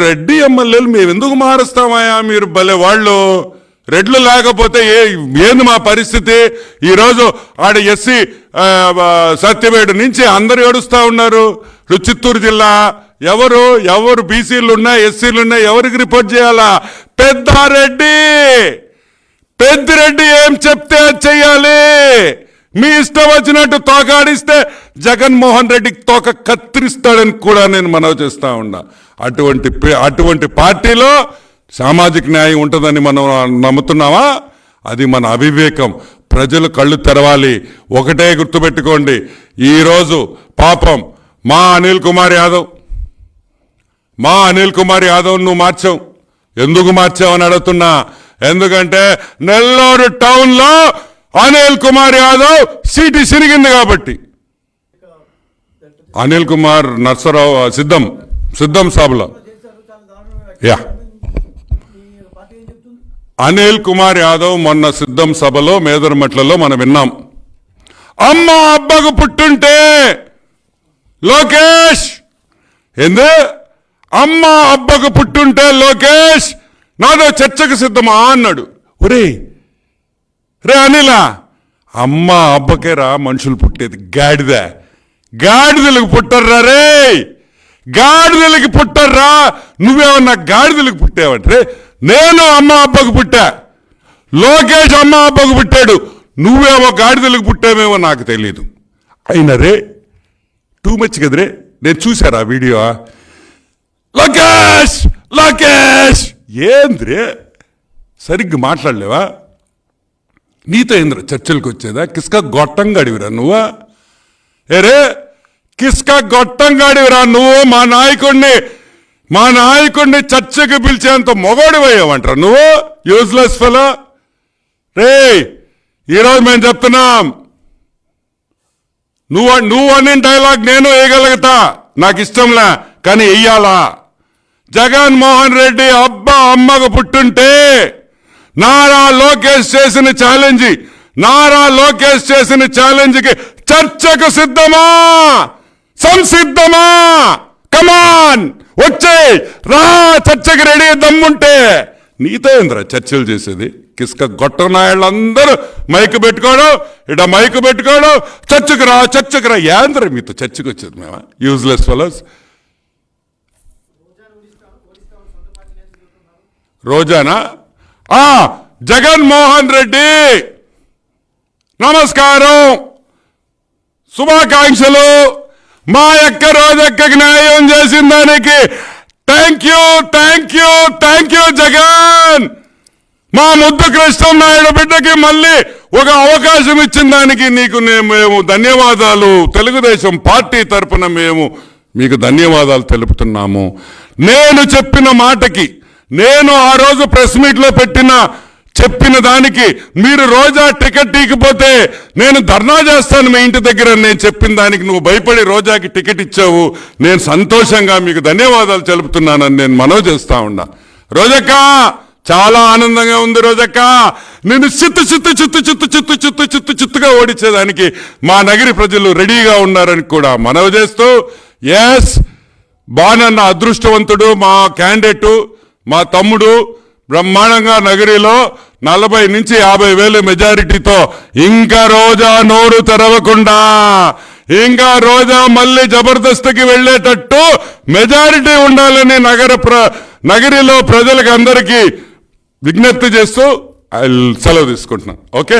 రెడ్డి ఎమ్మెల్యేలు మేము ఎందుకు మారుస్తామయ్యా, మీరు భలే వాళ్ళు. రెడ్లు లేకపోతే ఏంది మా పరిస్థితి? ఈరోజు ఆడ ఎస్సీ సత్యవేడు నుంచి అందరూ ఏడుస్తూ ఉన్నారు. చిత్తూరు జిల్లా ఎవరు బీసీలు ఉన్నా ఎస్సీలు ఉన్నా ఎవరికి రిపోర్ట్ చేయాలా? పెద్దిరెడ్డి ఏం చెప్తే అది చెయ్యాలి. మీ ఇష్టం వచ్చినట్టు తోకాడిస్తే జగన్మోహన్ రెడ్డికి తోక కత్తిరిస్తాడని కూడా నేను మనవి చేస్తా ఉన్నా. అటువంటి పార్టీలో సామాజిక న్యాయం ఉంటుందని మనం నమ్ముతున్నావా? అది మన అవివేకం. ప్రజలు కళ్ళు తెరవాలి. ఒకటే గుర్తుపెట్టుకోండి, ఈరోజు పాపం మా అనిల్ కుమార్ యాదవ్ నువ్వు మార్చావు. ఎందుకు మార్చావు అని అడుగుతున్నా. ఎందుకంటే నెల్లూరు టౌన్లో అనిల్ కుమార్ యాదవ్ సీటు సిరిగింది కాబట్టి. అనిల్ కుమార్ నర్సరావు సిద్ధం సభలో అనిల్ కుమార్ యాదవ్ మొన్న సిద్ధం సభలో మేదరమెట్లలో మనం విన్నాం. అమ్మ అబ్బకు పుట్టుంటే లోకేష్ అమ్మ అబ్బకు పుట్టుంటే లోకేష్ నాదో చర్చకు సిద్ధమా అన్నాడు. రే అనిలా, అమ్మ అబ్బకే రా మనుషులు పుట్టేది. గాడిదలకు పుట్టర్రా రే, గాడిదలకి పుట్టర్రా. నువ్వేమన్నా గాడిదలకు పుట్టావంటే? నేను అమ్మ అబ్బకు పుట్టా, లోకేష్ అమ్మ అబ్బకు పుట్టాడు. నువ్వేమో గాడిదలకు పుట్టావేమో నాకు తెలియదు. అయినా రే టూ మచ్ కదరే. నేను చూశారా వీడియో? లోకేష్ ఏంద్రే సరిగ్గా మాట్లాడలేవా? నీతో ఏంద్ర చర్చలకు వచ్చేదా? కిస్కా గొట్టంగా అడివిరా నువ్వా? కిస్కా గొట్టంగా అడివిరా నువ్వు? మా నాయకుడిని చర్చకు పిలిచేంత మొగోడివయ్యావంటారా నువ్వు? Useless fellow. ఈరోజు మేము చెప్తున్నాం, నువ్వు అనే డైలాగ్ నేను వేయగలుగుతా, నాకు ఇష్టంలే, కానీ వెయ్యాలా? జగన్మోహన్ రెడ్డి అమ్మకు పుట్టుంటే నారా లోకేష్ చేసిన ఛాలెంజ్కి చర్చకు సిద్ధమా? సంసిద్ధమా? కమాన్ వచ్చే రా, చర్చకి రెడీ దమ్ముంటే. నీతో ఏంద్రా చర్చలు చేసేది? కిస్క గొట్టనాయాళ్ళందరూ మైకు పెట్టుకోవడం, చర్చకు రా. ఏంద్ర మీతో చర్చకు వచ్చేది మేమా? Useless fellows. రోజానా? జగన్మోహన్ రెడ్డి నమస్కారం, శుభాకాంక్షలు. మా యొక్క రోజక్కకి న్యాయం చేసిన దానికి థ్యాంక్ యూ జగన్. మా ముద్దు కృష్ణనాయుడు బిడ్డకి మళ్ళీ ఒక అవకాశం ఇచ్చిన దానికి నీకు మేము ధన్యవాదాలు, తెలుగుదేశం పార్టీ తరఫున మేము మీకు ధన్యవాదాలు తెలుపుతున్నాము. నేను చెప్పిన మాటకి, నేను ఆ రోజు ప్రెస్ మీట్లో చెప్పిన దానికి మీరు రోజా టికెట్ ఇకపోతే నేను ధర్నా చేస్తాను మీ ఇంటి దగ్గర నేను చెప్పిన దానికి నువ్వు భయపడి రోజాకి టికెట్ ఇచ్చావు. నేను సంతోషంగా మీకు ధన్యవాదాలు తెలుపుతున్నానని నేను మనవి చేస్తా ఉన్నా. రోజక్క చాలా ఆనందంగా ఉంది. రోజక్క నేను చిత్తుగా ఓడించేదానికి మా నగరి ప్రజలు రెడీగా ఉన్నారని కూడా మనవి చేస్తూ, ఎస్ బానన్న అదృష్టవంతుడు, మా క్యాండిడేటు, మా తమ్ముడు బ్రహ్మాండంగా నగరిలో 40 నుంచి 50 వేలు మెజారిటీతో ఇంకా రోజా నోరు తెరవకుండా, ఇంకా రోజా మళ్ళీ జబర్దస్త్కి వెళ్ళేటట్టు మెజారిటీ ఉండాలని నగరిలో ప్రజలకు అందరికీ విజ్ఞప్తి చేస్తూ సెలవు తీసుకుంటున్నాను. ఓకే.